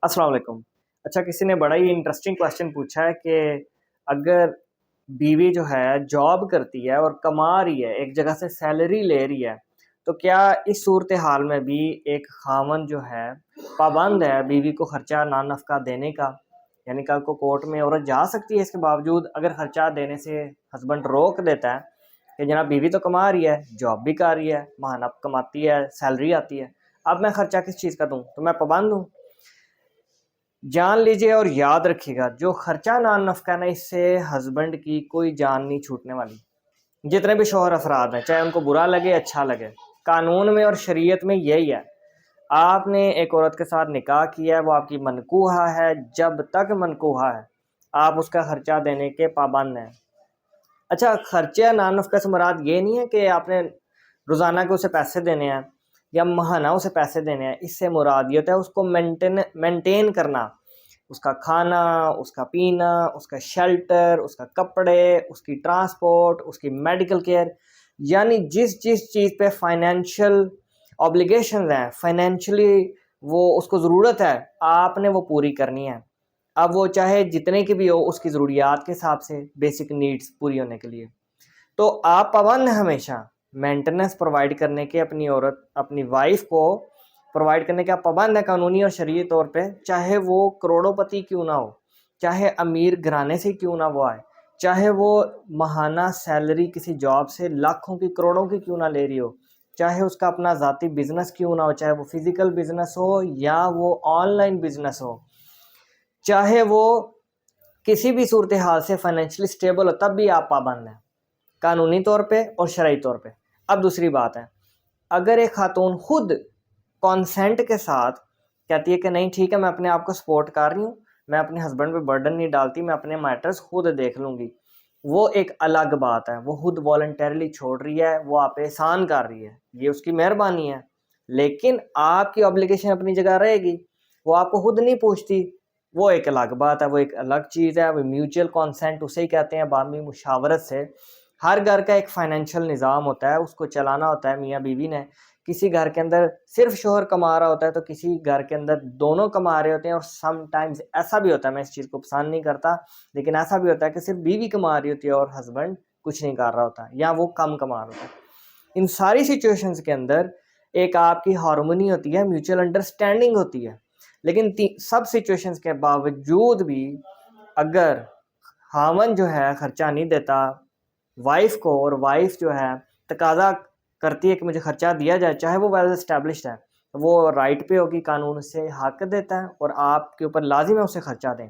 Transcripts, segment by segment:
अस्सलाम वालेकुम। अच्छा, किसी ने बड़ा ही इंटरेस्टिंग क्वेश्चन पूछा है कि अगर बीवी जो है जॉब करती है और कमा रही है, एक जगह से सैलरी ले रही है, तो क्या इस सूरत हाल में भी एक खामन जो है पाबंद है बीवी को खर्चा ना नफका देने का? यानी कल को कोर्ट में औरत जा सकती है इसके बावजूद अगर खर्चा देने से हस्बैंड रोक देता है कि जनाब बीवी तो कमा रही है, जॉब भी कर रही है, महाना कमाती है, सैलरी आती है, अब मैं खर्चा किस चीज़ का दूँ? तो मैं पाबंद हूँ? जान लीजिए और याद रखिएगा, जो खर्चा नान नफका ना, इससे हस्बैंड की कोई जान नहीं छूटने वाली। जितने भी शौहर अफराद हैं, चाहे उनको बुरा लगे अच्छा लगे, कानून में और शरीयत में यही है। आपने एक औरत के साथ निकाह किया है, वो आपकी मनकूहा है, जब तक मनकूहा है आप उसका खर्चा देने के पाबंद हैं। अच्छा, खर्चे नान नफका से मुराद ये नहीं है कि आपने रोज़ाना के उसे पैसे देने हैं या महाना उसे पैसे देने हैं। इससे मुराद ये होता है उसको मेंटेन करना, उसका खाना, उसका पीना, उसका शेल्टर, उसका कपड़े, उसकी ट्रांसपोर्ट, उसकी मेडिकल केयर, यानी जिस जिस चीज़ पे फाइनेंशियल ऑब्लिगेशन हैं, फाइनेंशियली वो उसको ज़रूरत है, आपने वो पूरी करनी है। अब वो चाहे जितने की भी हो, उसकी ज़रूरियात के हिसाब से, बेसिक नीड्स पूरी होने के लिए। तो आप पाबंद हैं हमेशा मेंटेनेंस प्रोवाइड करने के, अपनी औरत, अपनी वाइफ को प्रोवाइड करने के आप पाबंद हैं कानूनी और शरई तौर पे, चाहे वो करोड़ोंपति क्यों ना हो, चाहे अमीर घराने से क्यों ना वो आए, चाहे वो महाना सैलरी किसी जॉब से लाखों की करोड़ों की क्यों ना ले रही हो, चाहे उसका अपना ज़ाती बिजनेस क्यों ना हो, चाहे वो फिजिकल बिजनेस हो या वो ऑनलाइन बिजनेस हो, चाहे वो किसी भी सूरत हाल से फाइनेंशियली स्टेबल हो, तब भी आप पाबंद हैं कानूनी तौर पे और शरई तौर पे। अब दूसरी बात है, अगर एक खातून खुद कॉन्सेंट के साथ कहती है कि नहीं ठीक है, मैं अपने आप को सपोर्ट कर रही हूँ, मैं अपने हस्बैंड पे बर्डन नहीं डालती, मैं अपने मैटर्स खुद देख लूँगी, वो एक अलग बात है। वो खुद वॉलंटरली छोड़ रही है, वो आप पे एहसान कर रही है, ये उसकी मेहरबानी है। लेकिन आपकी ऑब्लिगेशन अपनी जगह रहेगी, वो आपको खुद नहीं पूछती, वो एक अलग बात है, वो एक अलग चीज़ है। वो म्यूचुअल कॉन्सेंट उसे ही कहते हैं, बामी मुशावरत से। हर घर का एक फाइनेंशियल निज़ाम होता है, उसको चलाना होता है मियाँ बीवी ने। किसी घर के अंदर सिर्फ शोहर कमा रहा होता है, तो किसी घर के अंदर दोनों कमा रहे होते हैं। और समटाइम्स ऐसा भी होता है, मैं इस चीज़ को पसंद नहीं करता, लेकिन ऐसा भी होता है कि सिर्फ बीवी कमा रही होती है और हस्बैंड कुछ नहीं कर रहा होता, या वो कम कमा रहा होता है। इन सारी सिचुएशंस के अंदर एक आपकी हार्मनी होती है, म्यूचुअल अंडरस्टैंडिंग होती है। लेकिन सब सिचुएशंस के बावजूद भी अगर खामन जो है खर्चा नहीं देता वाइफ को, और वाइफ जो है तकाजा करती है कि मुझे खर्चा दिया जाए, चाहे वो वेल एस्टेब्लिश्ड है, तो वो राइट पे होगी, कानून से हक देता है और आपके ऊपर लाजिम है उसे खर्चा दें।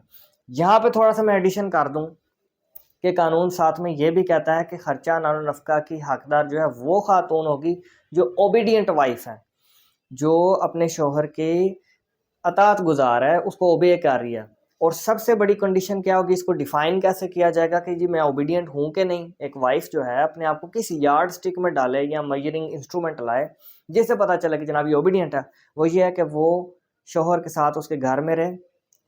यहाँ पे थोड़ा सा मैं एडिशन कर दूं कि कानून साथ में ये भी कहता है कि खर्चा नानो नफका की हकदार जो है वो खातून होगी जो ओबीडियंट वाइफ है, जो अपने शोहर के अतात गुजार है, उसको ओबे कर रही है। और सबसे बड़ी कंडीशन क्या होगी, इसको डिफाइन कैसे किया जाएगा कि जी मैं ओबीडियंट हूँ कि नहीं? एक वाइफ जो है अपने आप को किस यार्ड स्टिक में डाले या मेजरिंग इंस्ट्रूमेंट लाए जिससे पता चले कि जनाब ये ओबीडियंट है। वो ये है कि वो शोहर के साथ उसके घर में रहे,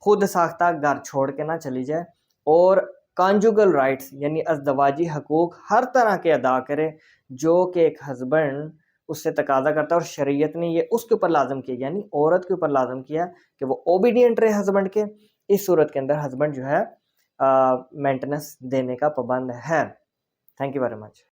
खुद साख्ता घर छोड़ के ना चली जाए, और कॉन्जुगल राइट्स यानी अज़दवाजी हकूक हर तरह के अदा करे जो कि एक हस्बैंड उससे तकाजा करता है। और शरीयत ने ये उसके ऊपर लाजम किया, यानी औरत के ऊपर लाजम किया कि वो ओबीडियंट रहे हस्बैंड के। इस सूरत के अंदर हस्बैंड जो है मेंटेनेंस देने का पाबंद है। Thank you very much.